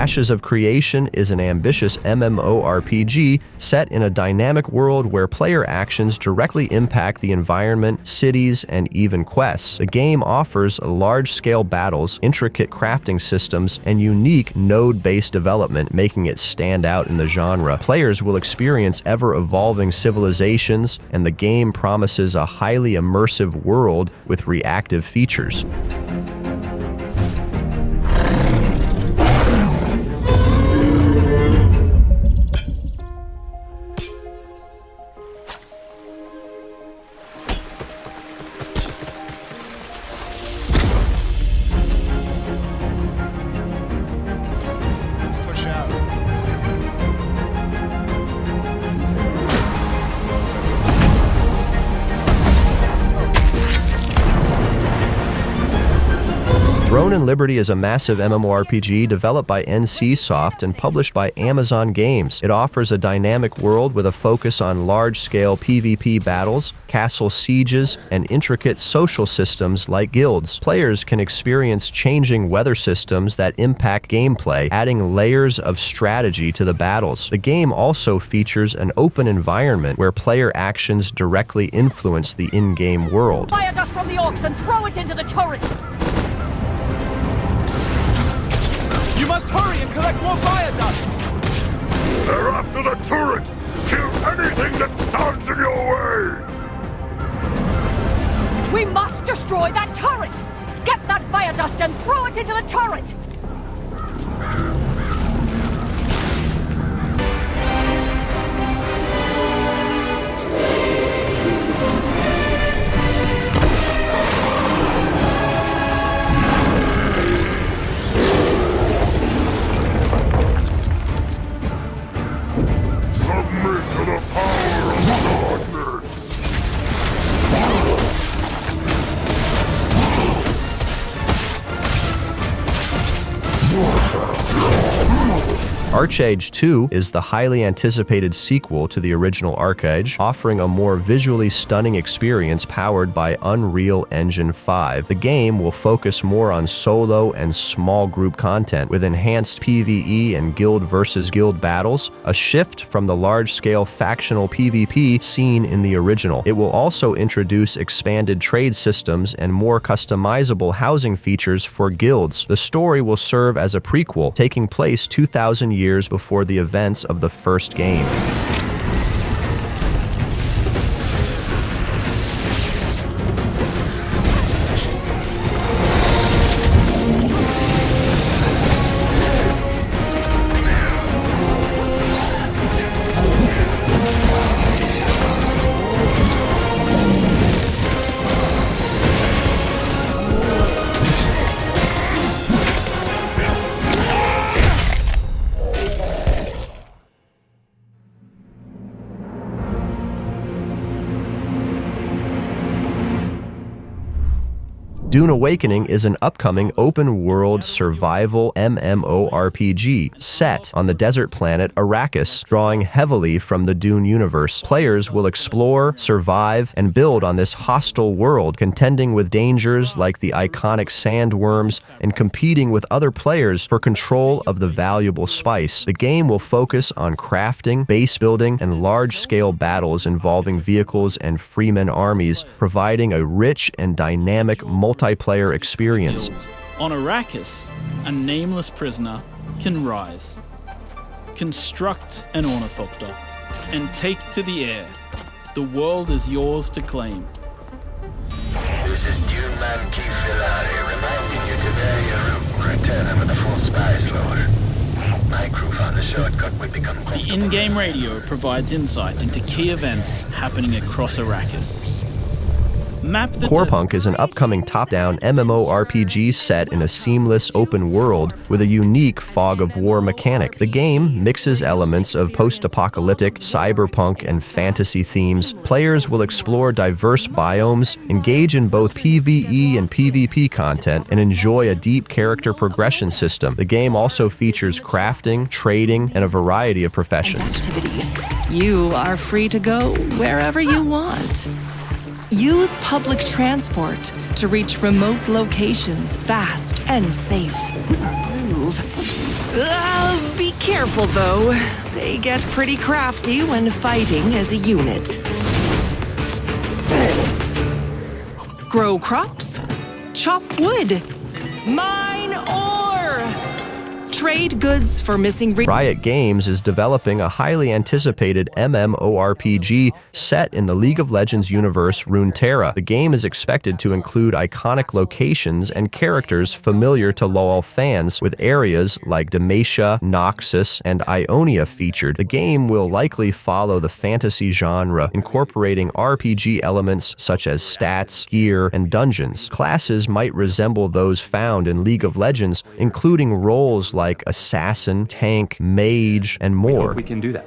Ashes of Creation is an ambitious MMORPG set in a dynamic world where player actions directly impact the environment, cities, and even quests. The game offers large-scale battles, intricate crafting systems, and unique node-based development, making it stand out in the genre. Players will experience ever-evolving civilizations, and the game promises a highly immersive world with reactive features. Throne and Liberty is a massive MMORPG developed by NCSoft and published by Amazon Games. It offers a dynamic world with a focus on large-scale PvP battles, castle sieges, and intricate social systems like guilds. Players can experience changing weather systems that impact gameplay, adding layers of strategy to the battles. The game also features an open environment where player actions directly influence the in-game world. Fire dust from the orcs and throw it into the turret! You must hurry and collect more fire dust! They're after the turret! Kill anything that stands in your way! We must destroy that turret! Get that fire dust and throw it into the turret! ArcheAge 2 is the highly anticipated sequel to the original ArcheAge, offering a more visually stunning experience powered by Unreal Engine 5. The game will focus more on solo and small group content, with enhanced PvE and guild versus guild battles, a shift from the large-scale factional PvP seen in the original. It will also introduce expanded trade systems and more customizable housing features for guilds. The story will serve as a prequel, taking place 2,000 years before the events of the first game. Dune Awakening is an upcoming open-world survival MMORPG set on the desert planet Arrakis, drawing heavily from the Dune universe. Players will explore, survive, and build on this hostile world, contending with dangers like the iconic sandworms and competing with other players for control of the valuable spice. The game will focus on crafting, base building, and large-scale battles involving vehicles and freeman armies, providing a rich and dynamic multiplayer experience. On Arrakis, a nameless prisoner can rise, construct an ornithopter, and take to the air. The world is yours to claim. This is Dune Man Keith reminding you today you're returning with a full spy slot. My crew found a shortcut would become The in-game radio provides insight into key events happening across Arrakis. Corepunk is an upcoming top-down MMORPG set in a seamless open world with a unique fog of war mechanic. The game mixes elements of post-apocalyptic, cyberpunk, and fantasy themes. Players will explore diverse biomes, engage in both PvE and PvP content, and enjoy a deep character progression system. The game also features crafting, trading, and a variety of professions. You are free to go wherever you want. Use public transport to reach remote locations fast and safe. Move Be careful, though. They get pretty crafty when fighting as a unit. Grow crops, chop wood, mine ore, trade goods for missing Riot Games is developing a highly anticipated MMORPG set in the League of Legends universe Runeterra. The game is expected to include iconic locations and characters familiar to LoL fans, with areas like Demacia, Noxus, and Ionia featured. The game will likely follow the fantasy genre, incorporating RPG elements such as stats, gear, and dungeons. Classes might resemble those found in League of Legends, including roles like assassin, tank, mage, and more. We can do that.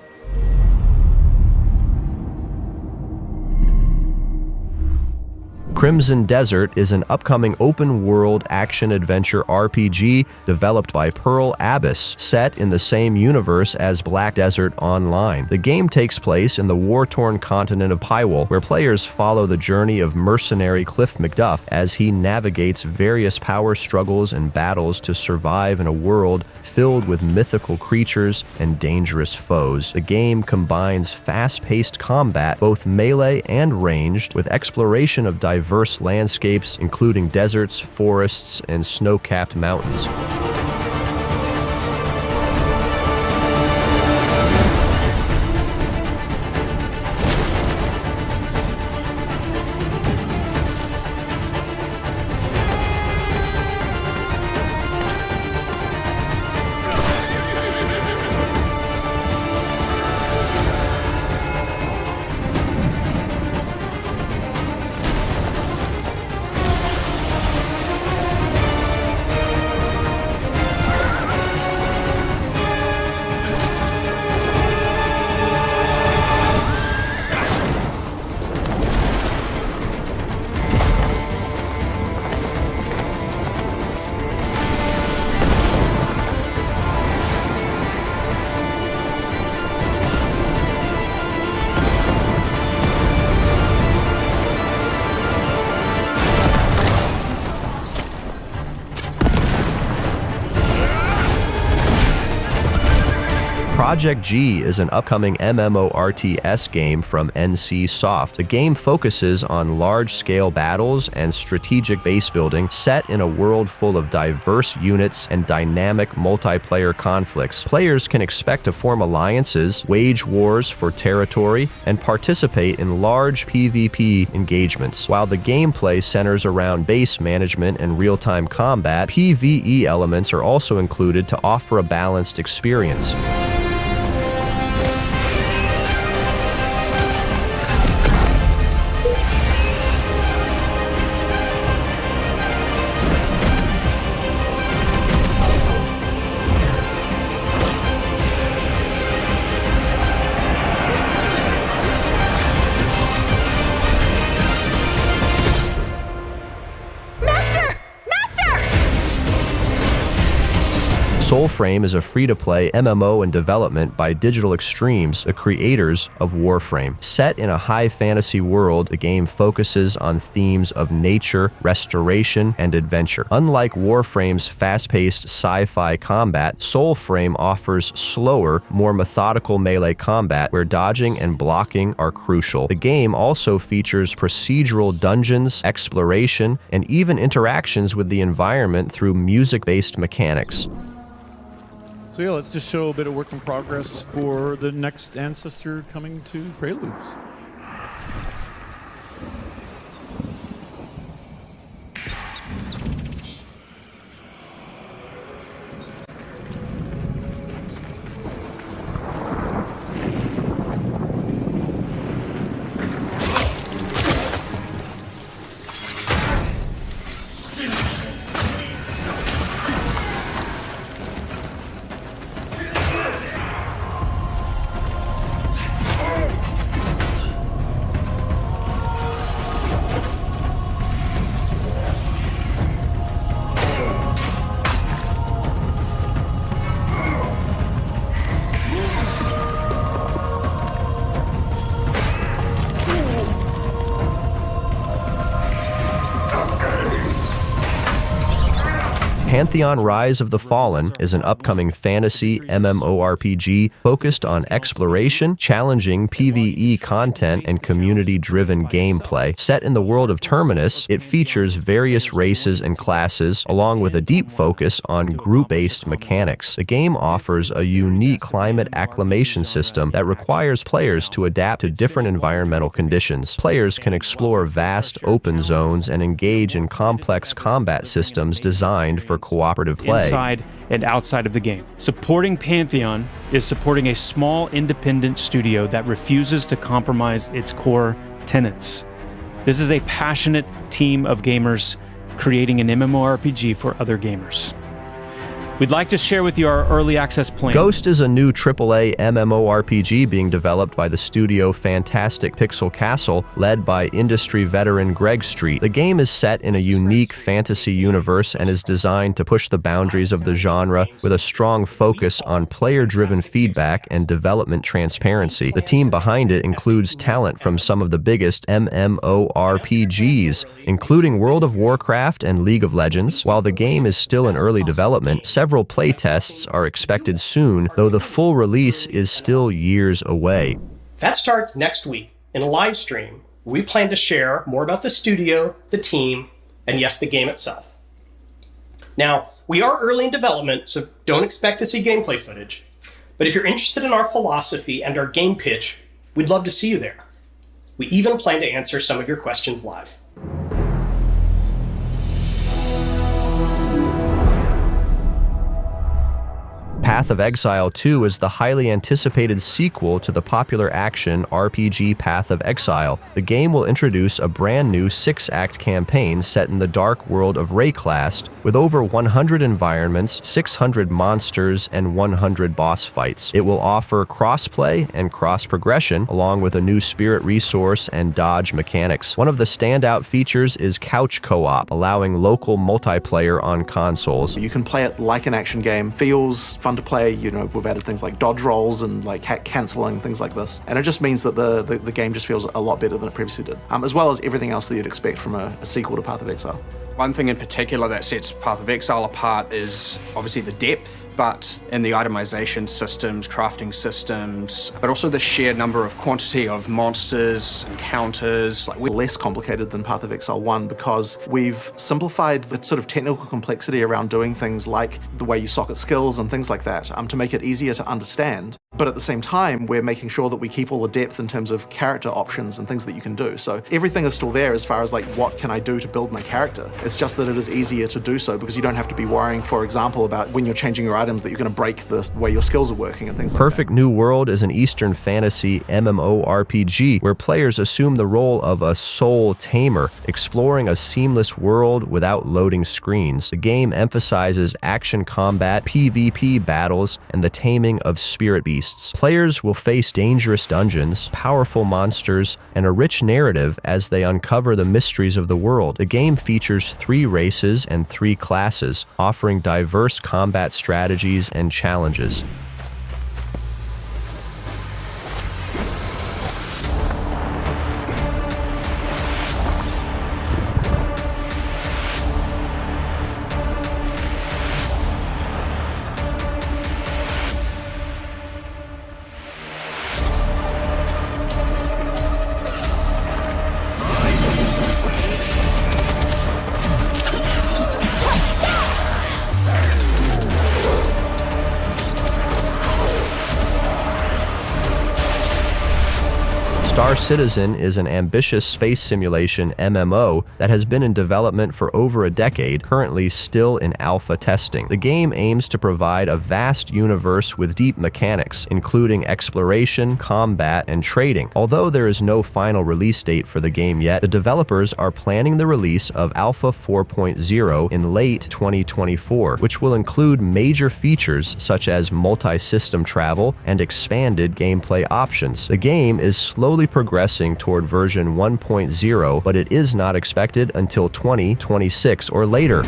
Crimson Desert is an upcoming open-world action-adventure RPG developed by Pearl Abyss, set in the same universe as Black Desert Online. The game takes place in the war-torn continent of Hyrule, where players follow the journey of mercenary Cliff McDuff as he navigates various power struggles and battles to survive in a world filled with mythical creatures and dangerous foes. The game combines fast-paced combat, both melee and ranged, with exploration of diverse landscapes, including deserts, forests, and snow-capped mountains. Project G is an upcoming MMORTS game from NC Soft. The game focuses on large-scale battles and strategic base building set in a world full of diverse units and dynamic multiplayer conflicts. Players can expect to form alliances, wage wars for territory, and participate in large PvP engagements. While the gameplay centers around base management and real-time combat, PvE elements are also included to offer a balanced experience. Soulframe is a free-to-play MMO in development by Digital Extremes, the creators of Warframe. Set in a high fantasy world, the game focuses on themes of nature, restoration, and adventure. Unlike Warframe's fast-paced sci-fi combat, Soulframe offers slower, more methodical melee combat where dodging and blocking are crucial. The game also features procedural dungeons, exploration, and even interactions with the environment through music-based mechanics. So yeah, let's just show a bit of work in progress for the next ancestor coming to Preludes. Pantheon Rise of the Fallen is an upcoming fantasy MMORPG focused on exploration, challenging PvE content, and community-driven gameplay. Set in the world of Terminus, it features various races and classes, along with a deep focus on group-based mechanics. The game offers a unique climate acclimation system that requires players to adapt to different environmental conditions. Players can explore vast open zones and engage in complex combat systems designed for cooperative play. Inside and outside of the game. Supporting Pantheon is supporting a small independent studio that refuses to compromise its core tenets. This is a passionate team of gamers creating an MMORPG for other gamers. We'd like to share with you our early access plan. Ghost is a new AAA MMORPG being developed by the studio Fantastic Pixel Castle, led by industry veteran Greg Street. The game is set in a unique fantasy universe and is designed to push the boundaries of the genre with a strong focus on player-driven feedback and development transparency. The team behind it includes talent from some of the biggest MMORPGs, including World of Warcraft and League of Legends. While the game is still in early development, several playtests are expected soon, though the full release is still years away. That starts next week in a live stream. We plan to share more about the studio, the team, and yes, the game itself. Now, we are early in development, so don't expect to see gameplay footage. But if you're interested in our philosophy and our game pitch, we'd love to see you there. We even plan to answer some of your questions live. Path of Exile 2 is the highly anticipated sequel to the popular action RPG Path of Exile. The game will introduce a brand new 6-act campaign set in the dark world of Rayclast, with over 100 environments, 600 monsters, and 100 boss fights. It will offer cross-play and cross-progression, along with a new spirit resource and dodge mechanics. One of the standout features is couch co-op, allowing local multiplayer on consoles. You can play it like an action game, feels fun to play. You know, we've added things like dodge rolls and like hack canceling, things like this. And it just means that the game just feels a lot better than it previously did, as well as everything else that you'd expect from a sequel to Path of Exile. One thing in particular that sets Path of Exile apart is obviously the depth, but in the itemization systems, crafting systems, but also the sheer number of quantity of monsters, encounters. We're less complicated than Path of Exile 1 because we've simplified the sort of technical complexity around doing things like the way you socket skills and things like that to make it easier to understand. But at the same time, we're making sure that we keep all the depth in terms of character options and things that you can do. So everything is still there as far as like, what can I do to build my character? It's just that it is easier to do so because you don't have to be worrying, for example, about when you're changing your items that you're going to break the way your skills are working and things like that. Perfect New World is an Eastern fantasy MMORPG where players assume the role of a soul tamer, exploring a seamless world without loading screens. The game emphasizes action combat, PvP battles, and the taming of spirit beasts. Players will face dangerous dungeons, powerful monsters, and a rich narrative as they uncover the mysteries of the world. The game features 3 races and 3 classes, offering diverse combat strategies and challenges. Star Citizen is an ambitious space simulation MMO that has been in development for over a decade, currently still in alpha testing. The game aims to provide a vast universe with deep mechanics, including exploration, combat, and trading. Although there is no final release date for the game yet, the developers are planning the release of Alpha 4.0 in late 2024, which will include major features such as multi-system travel and expanded gameplay options. The game is slowly progressing toward version 1.0, but it is not expected until 2026 or later.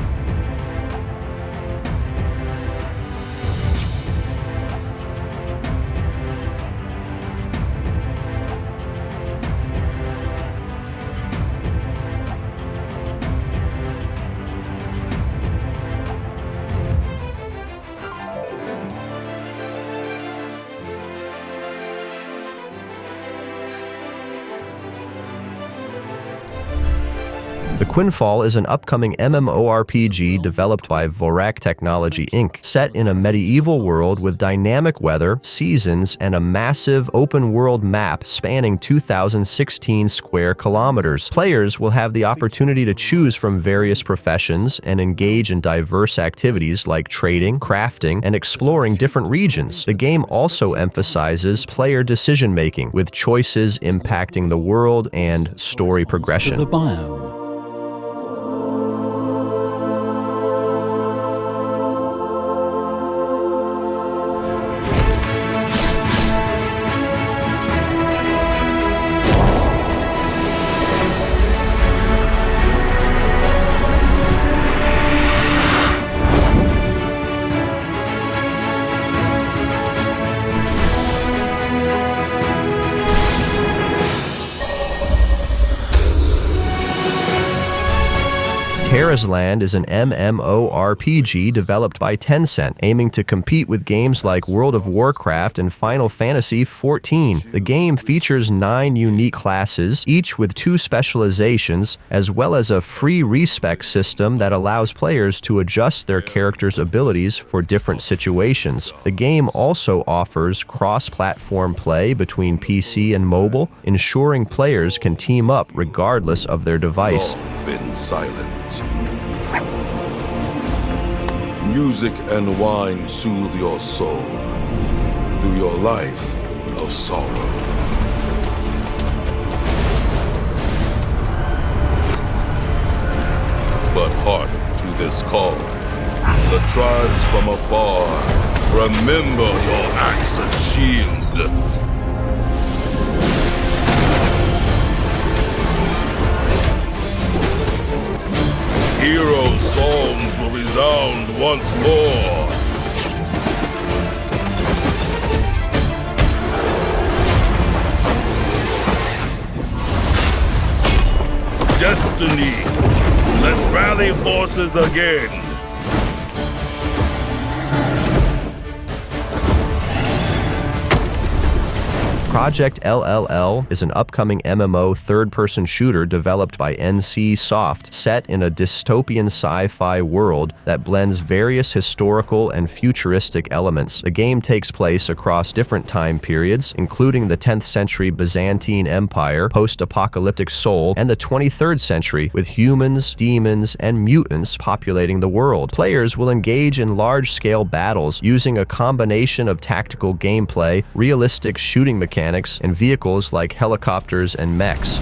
The Quinfall is an upcoming MMORPG developed by Vorak Technology Inc., set in a medieval world with dynamic weather, seasons, and a massive open-world map spanning 2,016 square kilometers. Players will have the opportunity to choose from various professions and engage in diverse activities like trading, crafting, and exploring different regions. The game also emphasizes player decision-making, with choices impacting the world and story progression. The biome. Tarisland is an MMORPG developed by Tencent, aiming to compete with games like World of Warcraft and Final Fantasy XIV. The game features 9 unique classes, each with 2 specializations, as well as a free respec system that allows players to adjust their character's abilities for different situations. The game also offers cross-platform play between PC and mobile, ensuring players can team up regardless of their device. Been silent. Music and wine soothe your soul through your life of sorrow. But hark to this call. The tribes from afar, remember your axe and shield. Heroes' songs will resound once more. Destiny, let's rally forces again. Project LLL is an upcoming MMO third-person shooter developed by NC Soft, set in a dystopian sci-fi world that blends various historical and futuristic elements. The game takes place across different time periods, including the 10th century Byzantine Empire, post-apocalyptic Seoul, and the 23rd century, with humans, demons, and mutants populating the world. Players will engage in large-scale battles using a combination of tactical gameplay, realistic shooting mechanics, and vehicles like helicopters and mechs.